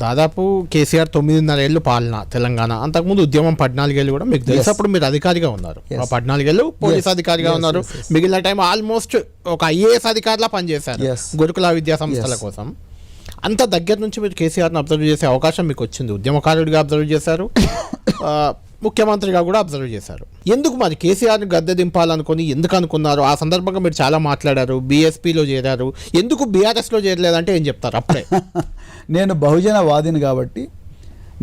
దాదాపు కేసీఆర్ 9.5 ఏళ్ళు పాలన తెలంగాణ. అంతకుముందు ఉద్యమం 14 ఏళ్ళు కూడా మీకు తెలిసినప్పుడు మీరు అధికారిగా ఉన్నారు. 14 ఏళ్ళు పోలీస్ అధికారిగా ఉన్నారు. మిగిలిన టైం ఆల్మోస్ట్ ఒక ఐఏఎస్ అధికారిలా పనిచేశారు గురుకుల విద్యా సంస్థల కోసం. అంత దగ్గర నుంచి మీరు కేసీఆర్ని అబ్జర్వ్ చేసే అవకాశం మీకు వచ్చింది. ఉద్యమకారుడిగా అబ్జర్వ్ చేశారు, ముఖ్యమంత్రిగా కూడా అబ్జర్వ్ చేశారు. ఎందుకు మరి కేసీఆర్ని గద్దె దింపాలనుకొని ఎందుకు అనుకున్నారు? ఆ సందర్భంగా మీరు చాలా మాట్లాడారు. బీఎస్పీలో చేరారు, ఎందుకు బీఆర్ఎస్లో చేరలేదంటే ఏం చెప్తారు? అప్పుడే నేను బహుజన వాదిని కాబట్టి,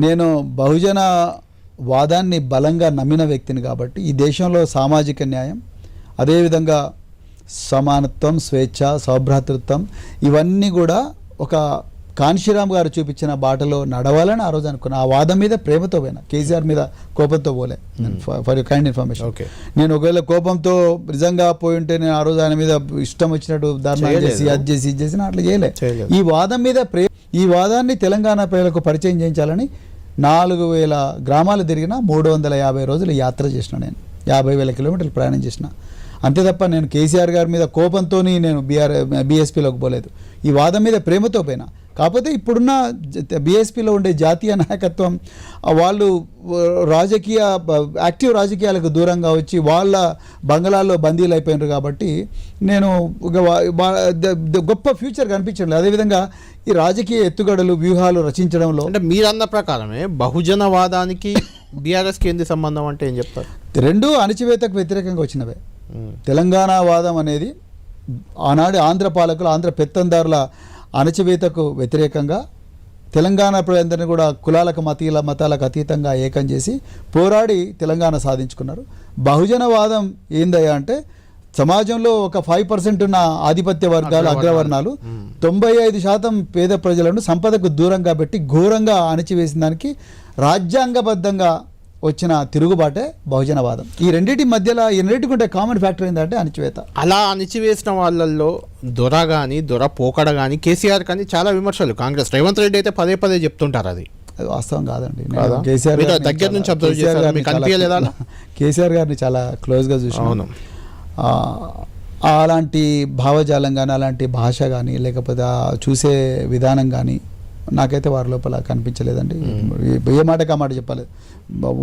నేను బహుజన వాదాన్ని బలంగా నమ్మిన వ్యక్తిని కాబట్టి, ఈ దేశంలో సామాజిక న్యాయం, అదేవిధంగా సమానత్వం, స్వేచ్ఛ, సౌభ్రాతృత్వం ఇవన్నీ కూడా ఒక కాన్షీరామ్ గారు చూపించిన బాటలో నడవాలని ఆ రోజు అనుకున్నా. ఆ వాదం మీద ప్రేమతో పోయినా, కేసీఆర్ మీద కోపంతో పోలే. For you kind information. నేను ఒకవేళ కోపంతో నిజంగా పోయి ఉంటే నేను ఆ రోజు ఆయన మీద ఇష్టం వచ్చినట్టు ధర్నా చేసి అది చేసి ఇది చేసి అట్లా చేయలే. ఈ వాదం మీద ఈ వాదాన్ని తెలంగాణ ప్రజలకు పరిచయం చేయించాలని 4,000 గ్రామాలు తిరిగిన 350 రోజులు యాత్ర చేసిన. నేను 50,000 కిలోమీటర్లు ప్రయాణం చేసిన. అంతే తప్ప నేను కేసీఆర్ గారి మీద కోపంతో నేను బీఎస్పీలోకి పోలేదు. ఈ వాదం మీద ప్రేమతో పోయినా. కాకపోతే ఇప్పుడున్న బీఎస్పీలో ఉండే జాతీయ నాయకత్వం వాళ్ళు యాక్టివ్ రాజకీయాలకు దూరంగా వచ్చి వాళ్ళ బంగళాల్లో బందీలు అయిపోయినారు. కాబట్టి నేను గొప్ప ఫ్యూచర్ కనిపించలేదు. అదేవిధంగా ఈ రాజకీయ ఎత్తుగడలు వ్యూహాలు రచించడంలో అంటే మీరన్న ప్రకారమే బహుజనవాదానికి బీఆర్ఎస్కి ఏంది సంబంధం అంటే ఏం చెప్తారు? రెండు అణచివేతకు వ్యతిరేకంగా వచ్చినవే. తెలంగాణ వాదం అనేది ఆనాడు ఆంధ్ర పాలకులు, ఆంధ్ర పెత్తందారుల అణచివేతకు వ్యతిరేకంగా తెలంగాణ ప్రజలందరినీ కూడా కులాలకు మతాలకు అతీతంగా ఏకం చేసి పోరాడి తెలంగాణ సాధించుకున్నారు. బహుజనవాదం ఏందయ్యా అంటే సమాజంలో ఒక 5% ఉన్న ఆధిపత్య వర్గాలు, అగ్రవర్ణాలు 95% పేద ప్రజలను సంపదకు దూరంగా పెట్టి ఘోరంగా అణచివేసిన దానికి రాజ్యాంగబద్ధంగా వచ్చిన తిరుగుబాటే బహుజనవాదం. ఈ రెండింటి మధ్యలో ఈ రెండింటికి ఉంటే కామన్ ఫ్యాక్టర్ ఏంటంటే అణచివేత. అలా అణచివేసిన వాళ్ళల్లో దొర కానీ దొర పోకడ కానీ కేసీఆర్ కానీ చాలా విమర్శలు కాంగ్రెస్ రేవంత్ రెడ్డి అయితే పదే పదే చెప్తుంటారు. అది వాస్తవం కాదండి. కేసీఆర్ దగ్గర నుంచి అబ్జర్వ్ చేశారు. కేసీఆర్ గారిని చాలా క్లోజ్గా చూసాను. అలాంటి భావజాలం కానీ, అలాంటి భాష కానీ, లేకపోతే చూసే విధానం కానీ నాకైతే వారి లోపల కనిపించలేదండి. ఏ మాటకి ఆ మాట చెప్పాలి,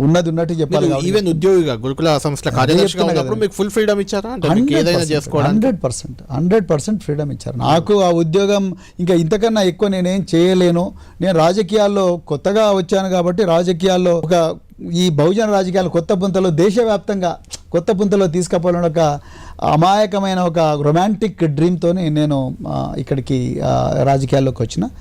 ఉన్నది ఉన్నట్టు చెప్పాలి. ఈవెన్ ఉద్యోగిగా గురుకుల సంస్థల కార్యదర్శిగా ఉన్నప్పుడు మీకు ఫుల్ ఫ్రీడమ్ ఇచ్చారా? 100% ఫ్రీడమ్ ఇచ్చారు నాకు. ఆ ఉద్యోగం ఇంకా ఇంతకన్నా ఎక్కువ నేనేం చేయలేను. నేను రాజకీయాల్లో కొత్తగా వచ్చాను కాబట్టి రాజకీయాల్లో ఈ బహుజన రాజకీయాలు కొత్త పుంతలో, దేశవ్యాప్తంగా కొత్త పుంతలో తీసుకుపోవాలని ఒక అమాయకమైన ఒక రొమాంటిక్ డ్రీమ్తోని నేను ఇక్కడికి రాజకీయాల్లోకి వచ్చిన.